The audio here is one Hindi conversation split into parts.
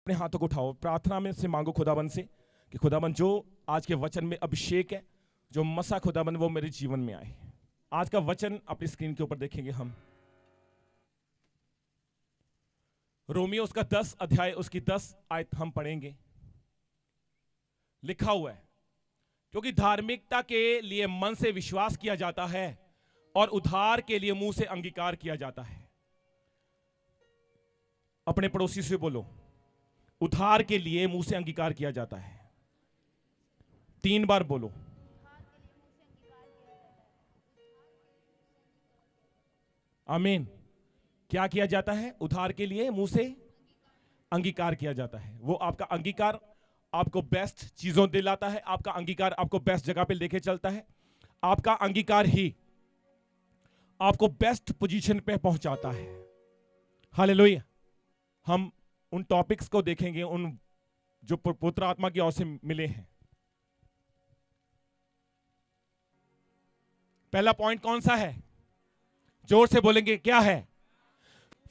अपने हाथों को उठाओ, प्रार्थना में से मांगो खुदाबंद से कि खुदाबंद जो आज के वचन में अभिषेक है, जो मसा खुदाबंद वो मेरे जीवन में आए। आज का वचन अपनी स्क्रीन के ऊपर देखेंगे हम। रोमियो उसका 10 अध्याय उसकी 10 आयत हम पढ़ेंगे। लिखा हुआ है, क्योंकि धार्मिकता के लिए मन से विश्वास किया जाता है और उद्धार के लिए मुंह से अंगीकार किया जाता है। अपने पड़ोसी से बोलो, उद्धार के लिए मुंह से अंगीकार किया जाता है। 3 बार बोलो। आमीन। क्या किया जाता है? उद्धार के लिए मुंह से अंगीकार किया जाता है। वो आपका अंगीकार आपको बेस्ट चीजों दिलाता है, आपका अंगीकार आपको बेस्ट जगह पे लेके चलता है, आपका अंगीकार ही आपको बेस्ट पोजीशन पे पहुंचाता है। हालेलुया। हम उन टॉपिक्स को देखेंगे, उन जो पुत्र आत्मा की ओर से मिले हैं। पहला पॉइंट कौन सा है? जोर से बोलेंगे, क्या है?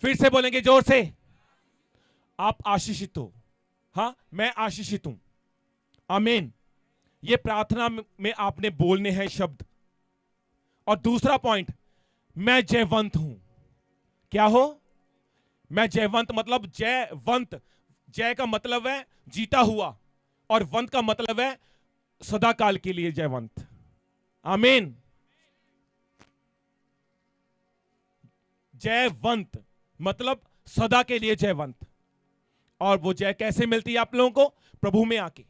फिर से बोलेंगे जोर से। आप आशीषित हो। हाँ, मैं आशीषित हूं। आमीन। ये प्रार्थना में आपने बोलने हैं शब्द। और दूसरा पॉइंट, मैं जयवंत हूं। क्या हो? मैं जयवंत, मतलब जयवंत, जय का मतलब है जीता हुआ और वंत का मतलब है सदा काल के लिए जयवंत। आमीन। जयवंत मतलब सदा के लिए जयवंत। और वो जय कैसे मिलती है आप लोगों को? प्रभु में आके,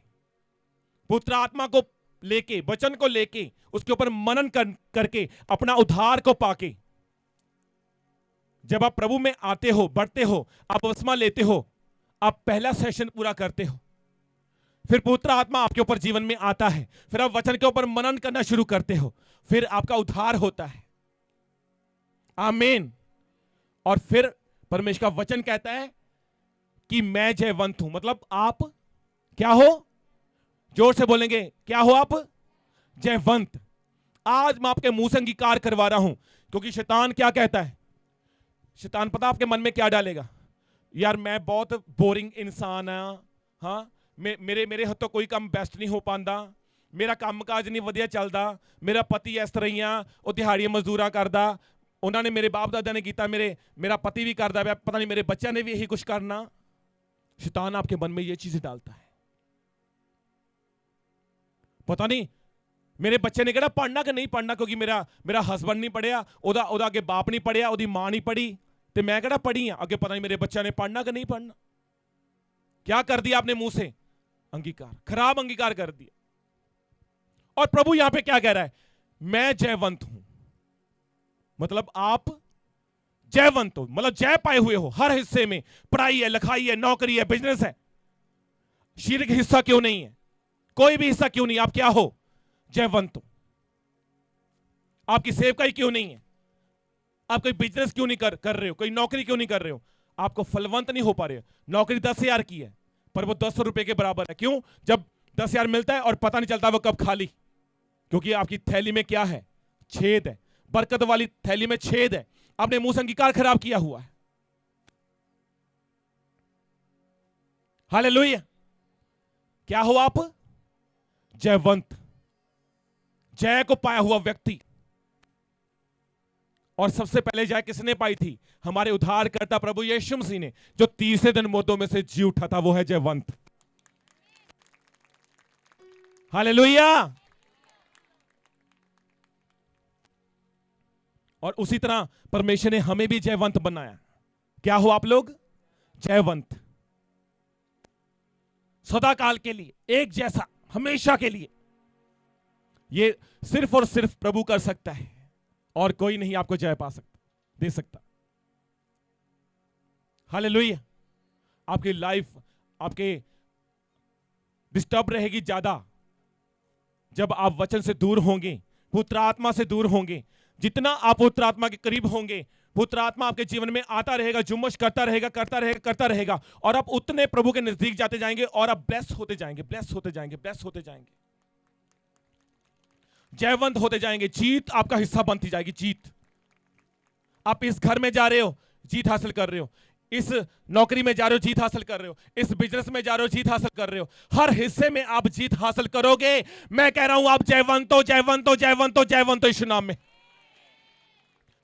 पुत्र आत्मा को लेके, वचन को लेके, उसके ऊपर मनन करके, अपना उद्धार को पाके। जब आप प्रभु में आते हो, बढ़ते हो, आप बपतिस्मा लेते हो, आप पहला सेशन पूरा करते हो, फिर पुत्र आत्मा आपके ऊपर जीवन में आता है, फिर आप वचन के ऊपर मनन करना शुरू करते हो, फिर आपका उद्धार होता है। आमीन। और फिर परमेश्वर का वचन कहता है कि मैं जयवंत हूं, मतलब आप क्या हो? जोर से बोलेंगे, क्या हो आप? जयवंत। आज मैं आपके मुंह से अंगीकार करवा रहा हूं, क्योंकि शैतान क्या कहता है? शैतान पता आपके मन में क्या डालेगा? यार मैं बहुत बोरिंग इंसान हाँ, हाँ, मेरे हाथों कोई काम बेस्ट नहीं हो पाता, मेरा काम काज नहीं वधिया चलता, मेरा पति इस तरह ही आ, वो दिहाड़ियां मजदूरा करता, उन्होंने मेरे बाप दादा ने किया, मेरा पति भी करता, पता नहीं मेरे बच्चों ने भी यही कुछ करना। शैतान आपके मन में ये चीजें डालता है। पता नहीं मेरे बच्चे ने कहना पढ़ना कि नहीं पढ़ना, क्योंकि मेरा हस्बैंड नहीं पढ़िया, ओदा अगे बाप नहीं पढ़िया, ओदी मां नहीं पढ़ी, तो मैं कहना पढ़ी अगे, पता नहीं मेरे बच्चे ने पढ़ना कि नहीं पढ़ना। क्या कर दिया आपने? मुंह से अंगीकार, खराब अंगीकार कर दिया। और प्रभु यहां पे क्या कह रहा है? मैं जयवंत हूं, मतलब आप जयवंत हो, मतलब जय पाए हुए हो हर हिस्से में। पढ़ाई है, लिखाई है, नौकरी है, बिजनेस है, शारीरिक हिस्सा क्यों नहीं है, कोई भी हिस्सा क्यों नहीं, आप क्या हो? जयवंत हो। आपकी सेवकाई क्यों नहीं है, आप कोई बिजनेस क्यों नहीं कर रहे हो, कोई नौकरी क्यों नहीं कर रहे हो, आपको फलवंत नहीं हो पा रहे हो। नौकरी 10,000 की है, पर वो 10 रुपए के बराबर है। क्यों? जब 10,000 मिलता है और पता नहीं चलता वो कब खाली, क्योंकि आपकी थैली में क्या है? छेद है। बरकत वाली थैली में छेद है, आपने मुंह से अंगीकार खराब किया हुआ है। हालेलुया। क्या हो आप? जयवंत, जय को पाया हुआ व्यक्ति। और सबसे पहले जय किसने पाई थी? हमारे उद्धारकर्ता प्रभु यीशु मसीह ने, जो तीसरे दिन मुर्दों में से जी उठा था, वो है जयवंत। हालेलुया। और उसी तरह परमेश्वर ने हमें भी जयवंत बनाया। क्या हो आप लोग? जयवंत, सदा काल के लिए, एक जैसा, हमेशा के लिए। ये सिर्फ और सिर्फ प्रभु कर सकता है, और कोई नहीं आपको जय पा सकता, दे सकता। हालेलुया। आपकी लाइफ आपके डिस्टर्ब रहेगी ज्यादा जब आप वचन से दूर होंगे, पुत्र आत्मा से दूर होंगे। जितना आप पुत्र आत्मा के करीब होंगे, पुत्र आत्मा आपके जीवन में आता रहेगा, जुम्मश करता रहेगा, करता रहेगा, करता रहेगा, और आप उतने प्रभु के नजदीक जाते जाएंगे, और आप ब्लेस होते जाएंगे, ब्लेस होते जाएंगे, ब्लेस होते जाएंगे, जयवंत होते जाएंगे। जीत आपका हिस्सा बनती जाएगी। जीत, आप इस घर में जा रहे हो, जीत हासिल कर रहे हो, इस नौकरी में जा रहे हो, जीत हासिल कर रहे हो, इस बिजनेस में जा रहे हो, जीत हासिल कर रहे हो, हर हिस्से में आप जीत हासिल करोगे। मैं कह रहा हूं आप जयवंत हो, जयवंत हो, जयवंत हो, जयवंत हो यीशु नाम में।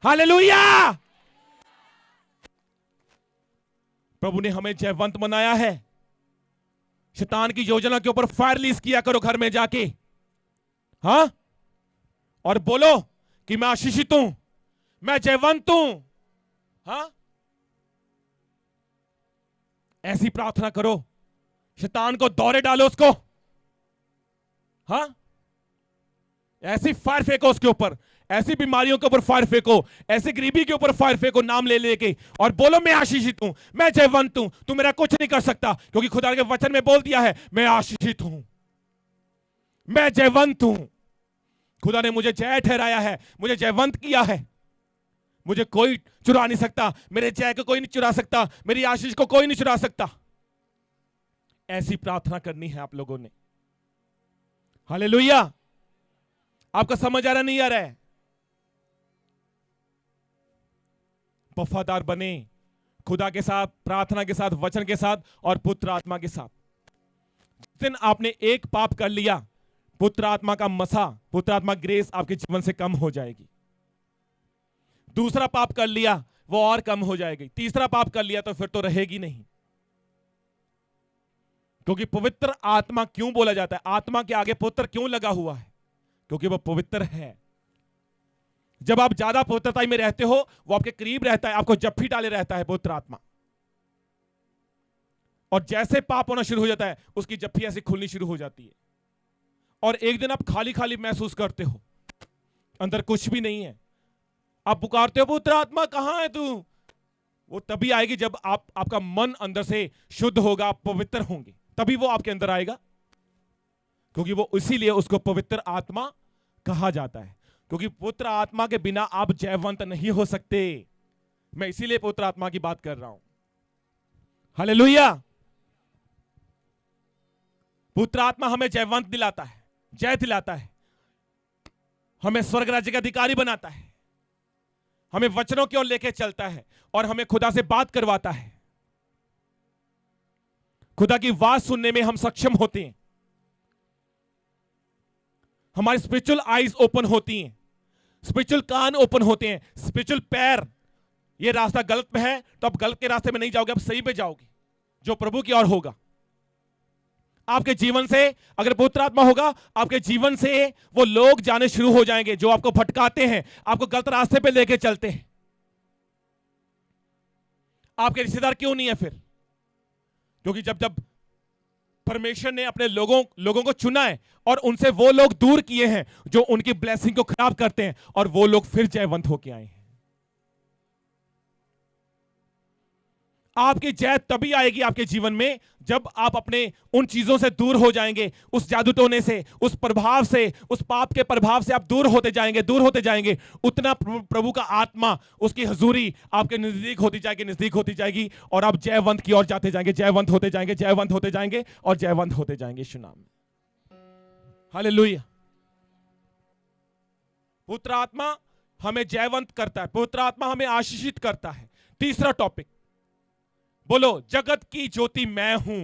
हालेलुया। प्रभु ने हमें जयवंत बनाया है। शैतान की योजना के ऊपर फायर रिलीज किया करो घर में जाके, हाँ, और बोलो कि मैं आशीषित हूं, मैं जयवंत हूं। हाँ, ऐसी प्रार्थना करो, शैतान को दौरे डालो उसको, हाँ, ऐसी फायर फेंको उसके ऊपर, ऐसी बीमारियों के ऊपर फायर फेंको, ऐसी गरीबी के ऊपर फायर फेंको नाम ले लेके, और बोलो मैं आशीषित हूं, मैं जयवंत हूं, तू मेरा कुछ नहीं कर सकता, क्योंकि खुदा के वचन में बोल दिया है मैं आशीषित हूं, मैं जयवंत हूं। खुदा ने मुझे जय ठहराया है, मुझे जयवंत किया है, मुझे कोई चुरा नहीं सकता, मेरे जय को कोई नहीं चुरा सकता, मेरी आशीष को कोई नहीं चुरा सकता। ऐसी प्रार्थना करनी है आप लोगों ने। हालेलुया। आपका समझ आ रहा नहीं आ रहा है? वफादार बने खुदा के साथ, प्रार्थना के साथ, वचन के साथ और पुत्र आत्मा के साथ। जिस दिन आपने एक पाप कर लिया, पुत्र आत्मा का मसा, पुत्र आत्मा ग्रेस आपके जीवन से कम हो जाएगी। दूसरा पाप कर लिया वो और कम हो जाएगी, तीसरा पाप कर लिया तो फिर तो रहेगी नहीं। क्योंकि पवित्र आत्मा क्यों बोला जाता है? आत्मा के आगे पुत्र क्यों लगा हुआ है? क्योंकि वो पवित्र है। जब आप ज्यादा पवित्रता में रहते हो, वो आपके करीब रहता है, आपको जप्फी डाले रहता है पवित्र आत्मा। और जैसे पाप होना शुरू हो जाता है, उसकी जप्फी ऐसे खुलनी शुरू हो जाती है, और एक दिन आप खाली खाली महसूस करते हो, अंदर कुछ भी नहीं है। आप पुकारते हो पुत्र आत्मा कहां है तू? वो तभी आएगी जब आपका मन अंदर से शुद्ध होगा, आप पवित्र होंगे, तभी वो आपके अंदर आएगा। क्योंकि वो इसीलिए उसको पवित्र आत्मा कहा जाता है, क्योंकि पुत्र आत्मा के बिना आप जयवंत नहीं हो सकते। मैं इसीलिए पुत्र आत्मा की बात कर रहा हूं। हालेलुया। पुत्र आत्मा हमें जयवंत दिलाता है, जय दिलाता है, हमें स्वर्ग राज्य का अधिकारी बनाता है, हमें वचनों की ओर लेके चलता है, और हमें खुदा से बात करवाता है। खुदा की आवाज सुनने में हम सक्षम होते हैं, हमारी स्पिरिचुअल आईज ओपन होती हैं, स्पिरिचुअल कान ओपन होते हैं, स्पिरिचुअल पैर। ये रास्ता गलत में है तो आप गलत के रास्ते में नहीं जाओगे, आप सही पे जाओगे, जो प्रभु की ओर होगा। आपके जीवन से अगर पुत्र आत्मा होगा, आपके जीवन से वो लोग जाने शुरू हो जाएंगे जो आपको भटकाते हैं, आपको गलत रास्ते पे लेके चलते हैं। आपके रिश्तेदार क्यों नहीं है फिर? क्योंकि जब जब परमेश्वर ने अपने लोगों को चुना है, और उनसे वो लोग दूर किए हैं जो उनकी ब्लेसिंग को खराब करते हैं, और वो लोग फिर जयवंत होके आए हैं। आपकी जय तभी आएगी आपके जीवन में जब आप अपने उन चीजों से दूर हो जाएंगे, उस जादू टोने से, उस प्रभाव से, उस पाप के प्रभाव से आप दूर होते जाएंगे, दूर होते जाएंगे। उतना प्रभु का आत्मा, उसकी हजूरी आपके नजदीक होती जाएगी, नजदीक होती जाएगी, और आप जयवंत की ओर जाते जाएंगे, जयवंत होते जाएंगे, जयवंत होते जाएंगे, और जयवंत होते जाएंगे यीशु नाम में। हालेलुया। पुत्र आत्मा हमें जयवंत करता है, पुत्र आत्मा हमें आशीषित करता है। तीसरा टॉपिक, बोलो जगत की ज्योति मैं हूं।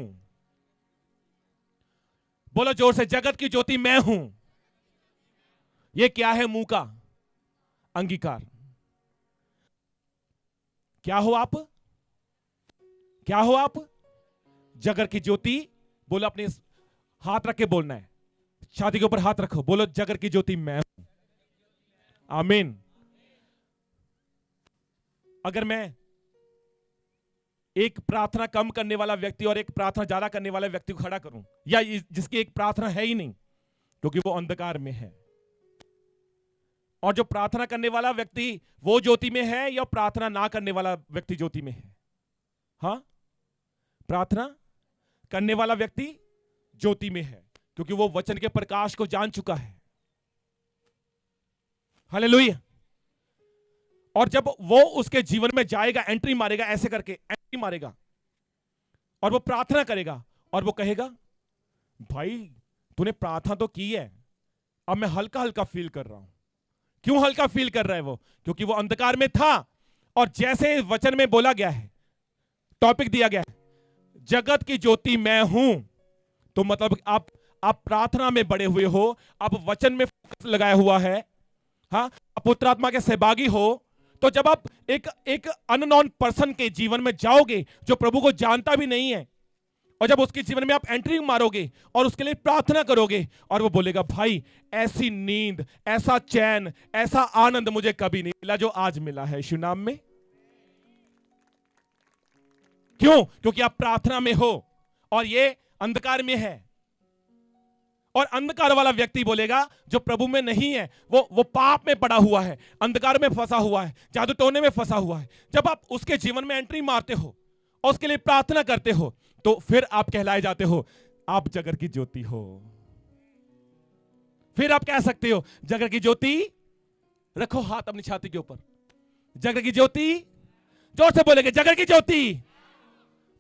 बोलो जोर से, जगत की ज्योति मैं हूं। यह क्या है? मुंह का अंगीकार। क्या हो आप? क्या हो आप? जगत की ज्योति। बोलो, अपने हाथ रख के बोलना है, छाती के ऊपर हाथ रखो, बोलो जगत की ज्योति मैं हूं। आमीन। अगर मैं एक प्रार्थना कम करने वाला व्यक्ति और एक प्रार्थना ज्यादा करने वाला व्यक्ति को खड़ा करूं, या जिसकी एक प्रार्थना है ही नहीं क्योंकि वो अंधकार में है, और जो प्रार्थना करने वाला व्यक्ति वो ज्योति में है, या प्रार्थना ना करने वाला व्यक्ति ज्योति में है? हाँ, प्रार्थना करने वाला व्यक्ति ज्योति में है, क्योंकि वो वचन के प्रकाश को जान चुका है। हालेलुया। और जब वो उसके जीवन में जाएगा, एंट्री मारेगा, ऐसे करके एंट्री मारेगा, और वो प्रार्थना करेगा, और वो कहेगा भाई तूने प्रार्थना तो की है, अब मैं हल्का हल्का फील कर रहा हूं। क्यों हल्का फील कर रहा है वो? क्योंकि वो अंधकार में था, और जैसे वचन में बोला गया है, टॉपिक दिया गया है, जगत की ज्योति मैं हूं। तो मतलब आप प्रार्थना में बड़े हुए हो, आप वचन में फोकस लगाया हुआ है, हाँ, आप पुत्र आत्मा के सहभागी हो। तो जब आप एक अननोन पर्सन के जीवन में जाओगे जो प्रभु को जानता भी नहीं है, और जब उसके जीवन में आप एंट्री मारोगे और उसके लिए प्रार्थना करोगे, और वो बोलेगा भाई ऐसी नींद, ऐसा चैन, ऐसा आनंद मुझे कभी नहीं मिला जो आज मिला है यीशु नाम में। क्यों? क्योंकि आप प्रार्थना में हो और ये अंधकार में है। और अंधकार वाला व्यक्ति बोलेगा जो प्रभु में नहीं है, वो पाप में पड़ा हुआ है, अंधकार में फंसा हुआ है, जादू टोने में फंसा हुआ है। जब आप उसके जीवन में एंट्री मारते हो और उसके लिए प्रार्थना करते हो, तो फिर आप कहलाए जाते हो आप जगत की ज्योति हो। फिर आप कह सकते हो जगत की ज्योति। रखो हाथ अपनी छाती के ऊपर, जगत की ज्योति। जोर से बोलेंगे जगत की ज्योति।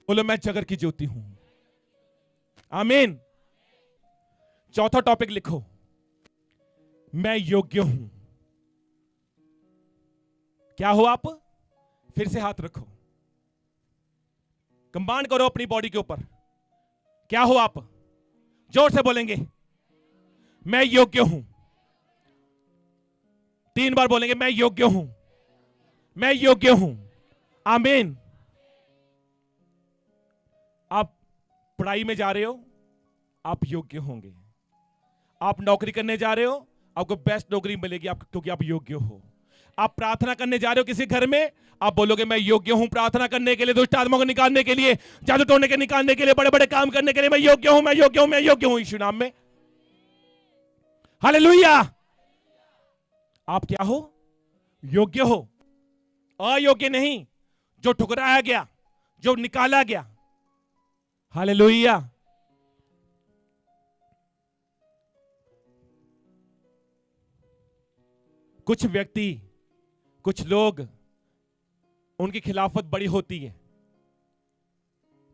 बोलो मैं जगत की ज्योति हूं। आमीन। चौथा टॉपिक लिखो, मैं योग्य हूं। क्या हो आप? फिर से हाथ रखो, कंबाइंड करो अपनी बॉडी के ऊपर। क्या हो आप? जोर से बोलेंगे मैं योग्य हूं। 3 बार बोलेंगे मैं योग्य हूं, मैं योग्य हूं। आमीन। आप पढ़ाई में जा रहे हो, आप योग्य होंगे। आप नौकरी करने जा रहे हो, आपको बेस्ट नौकरी मिलेगी आप, क्योंकि आप योग्य हो। आप प्रार्थना करने जा रहे हो किसी घर में, आप बोलोगे मैं योग्य हूं प्रार्थना करने के लिए, दुष्ट आत्मा को निकालने के लिए, जादू टोने के निकालने के लिए, बड़े बड़े काम करने के लिए। मैं योग्य हूं, मैं योग्य हूं, मैं योग्य हूं यीशु नाम में। हालेलुया। आप क्या हो? योग्य हो, अयोग्य नहीं, जो ठुकराया गया, जो निकाला गया। हालेलुया। कुछ व्यक्ति, कुछ लोग, उनकी खिलाफत बड़ी होती है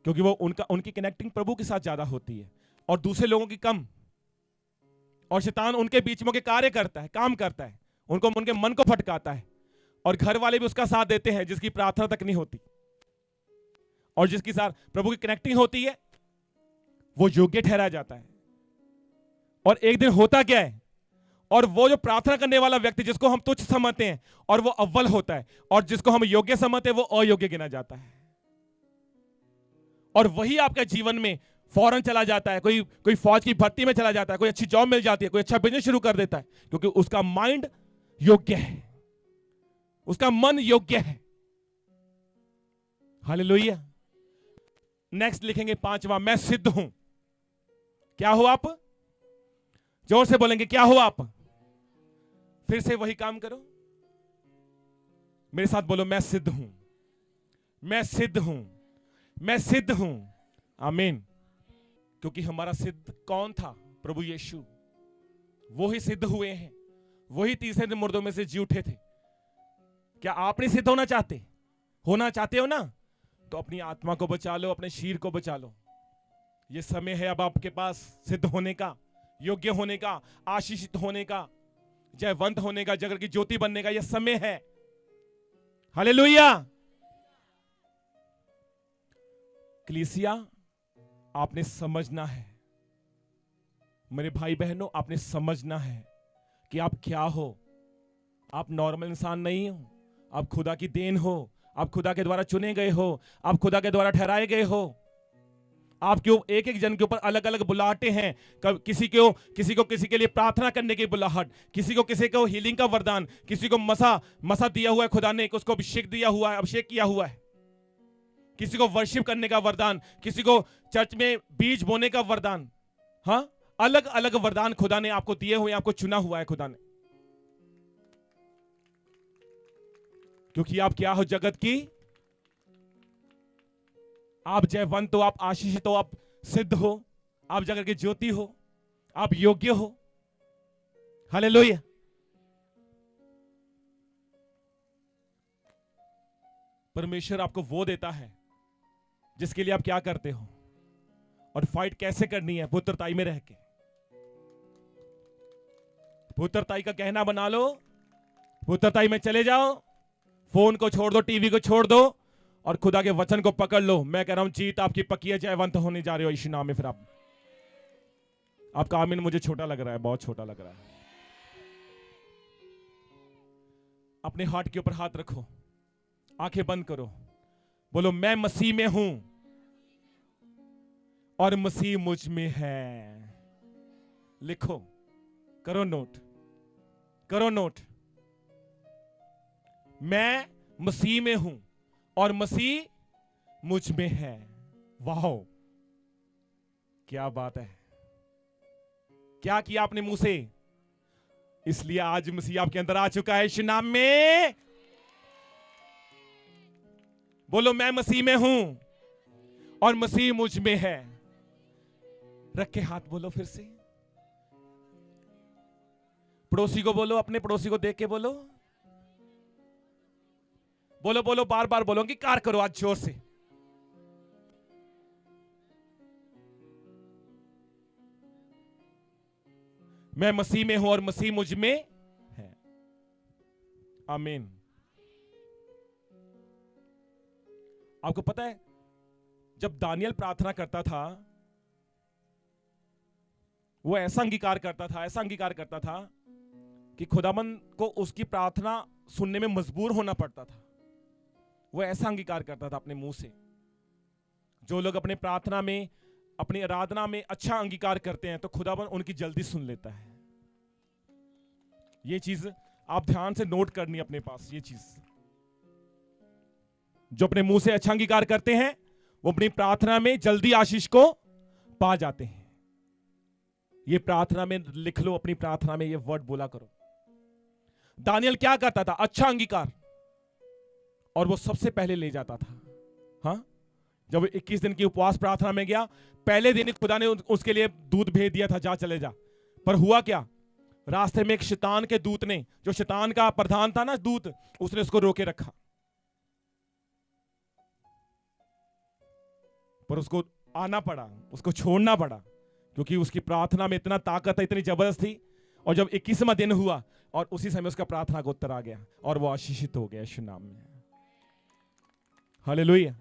क्योंकि वो उनकी कनेक्टिंग प्रभु के साथ ज्यादा होती है और दूसरे लोगों की कम। और शैतान उनके बीच में के कार्य करता है, काम करता है, उनको उनके मन को फटकाता है। और घर वाले भी उसका साथ देते हैं, जिसकी प्रार्थना तक नहीं होती और जिसकी साथ प्रभु की कनेक्टिंग होती है, वो योग्य ठहराया जाता है। और एक दिन होता क्या है, और वो जो प्रार्थना करने वाला व्यक्ति जिसको हम तुच्छ समझते हैं और वो अव्वल होता है, और जिसको हम योग्य समझते हैं वो अयोग्य गिना जाता है। और वही आपके जीवन में फौरन चला जाता है, कोई फौज की भर्ती में चला जाता है, कोई अच्छी जॉब मिल जाती है, कोई अच्छा बिजनेस शुरू कर देता है, क्योंकि उसका माइंड योग्य है, उसका मन योग्य है। हालेलुया। नेक्स्ट लिखेंगे 5वां, मैं सिद्ध हूं। क्या हो आप? जोर से बोलेंगे क्या हो आप? फिर से वही काम करो, मेरे साथ बोलो मैं सिद्ध हूं, मैं सिद्ध हूं, मैं सिद्ध हूं। आमीन। क्योंकि हमारा सिद्ध कौन था? प्रभु यीशु। वो ही सिद्ध हुए हैं, वही तीसरे दिन मुर्दों में से जी उठे थे। क्या आप नहीं सिद्ध होना चाहते? होना चाहते हो ना? तो अपनी आत्मा को बचा लो, अपने शरीर को बचा लो। ये समय है अब आपके पास सिद्ध होने का, योग्य होने का, आशीषित होने का, जयवंत होने का, जगत की ज्योति बनने का यह समय है। हालेलुया। कलीसिया, आपने समझना है, मेरे भाई बहनों, आपने समझना है कि आप क्या हो। आप नॉर्मल इंसान नहीं हो, आप खुदा की देन हो, आप खुदा के द्वारा चुने गए हो, आप खुदा के द्वारा ठहराए गए हो। आप क्यों एक एक जन के ऊपर अलग अलग बुलाहटें हैं। किसी को किसी के लिए प्रार्थना करने की बुलाहट, किसी को हीलिंग का वरदान, किसी को मसा दिया हुआ है खुदा ने, उसको अभिषेक दिया हुआ है, अभिषेक किया हुआ है। किसी को वर्शिप करने का वरदान, किसी को चर्च में बीज बोने का वरदान। हाँ, अलग अलग वरदान खुदा ने आपको दिए हुए, आपको चुना हुआ है खुदा ने। क्योंकि आप क्या हो? जगत की, आप जयवंत हो, आप आशीषित हो, आप सिद्ध हो, आप जगत की ज्योति हो, आप योग्य हो। हालेलुया। परमेश्वर आपको वो देता है जिसके लिए आप क्या करते हो और फाइट कैसे करनी है, पुत्रताई में रह के। पुत्रताई का कहना बना लो, पुत्रताई में चले जाओ, फोन को छोड़ दो, टीवी को छोड़ दो और खुदा के वचन को पकड़ लो। मैं कह रहा हूं जीत आपकी पक्की है, जयवंत होने जा रहे हो यीशु नाम में। फिर आपका आमीन मुझे छोटा लग रहा है, बहुत छोटा लग रहा है। अपने हार्ट के ऊपर हाथ रखो, आंखें बंद करो, बोलो मैं मसीह में हूं और मसीह मुझ में है। लिखो, करो नोट, करो नोट। मैं मसीह में हूं और मसीह मुझ में है। वाह, क्या बात है। क्या किया आपने मुंह से? इसलिए आज मसीह आपके अंदर आ चुका है यीशु नाम में। बोलो मैं मसीह में हूं और मसीह मुझ में है। रख के हाथ बोलो फिर से। पड़ोसी को बोलो, अपने पड़ोसी को देख के बोलो, बोलो बोलो, बार बार बोलो, अंगीकार करो आज जोर से। मैं मसीह में हूं और मसीह मुझ में है। आमीन। आपको पता है जब दानियल प्रार्थना करता था, वो ऐसा अंगीकार करता था, ऐसा अंगीकार करता था कि खुदाबंद को उसकी प्रार्थना सुनने में मजबूर होना पड़ता था। वो ऐसा अंगीकार करता था अपने मुंह से। जो लोग अपने प्रार्थना में, अपनी आराधना में अच्छा अंगीकार करते हैं तो खुदाबंद उनकी जल्दी सुन लेता है। ये चीज आप ध्यान से नोट करनी अपने पास। ये चीज जो अपने मुंह से अच्छा अंगीकार करते हैं वो अपनी प्रार्थना में जल्दी आशीष को पा जाते हैं। ये प्रार्थना में लिख लो, अपनी प्रार्थना में ये वर्ड बोला करो। दानियल क्या करता था? अच्छा अंगीकार, और वो सबसे पहले ले जाता था। हाँ, जब 21 दिन की उपवास प्रार्थना में गया, पहले दिन खुदा ने उसके लिए दूत भेज दिया था, जा चले जा। पर हुआ क्या? रास्ते में एक शैतान के दूत ने, जो शैतान का प्रधान था ना दूत, उसने उसको रोके रखा। पर उसको आना पड़ा, उसको छोड़ना पड़ा, क्योंकि उसकी प्रार्थना में इतना ताकत है, इतनी जबरदस्त थी। और जब 21वां दिन हुआ और उसी समय उसका प्रार्थना का उत्तर आ गया और वो आशीषित हो गया यीशु नाम में। हालेलुया।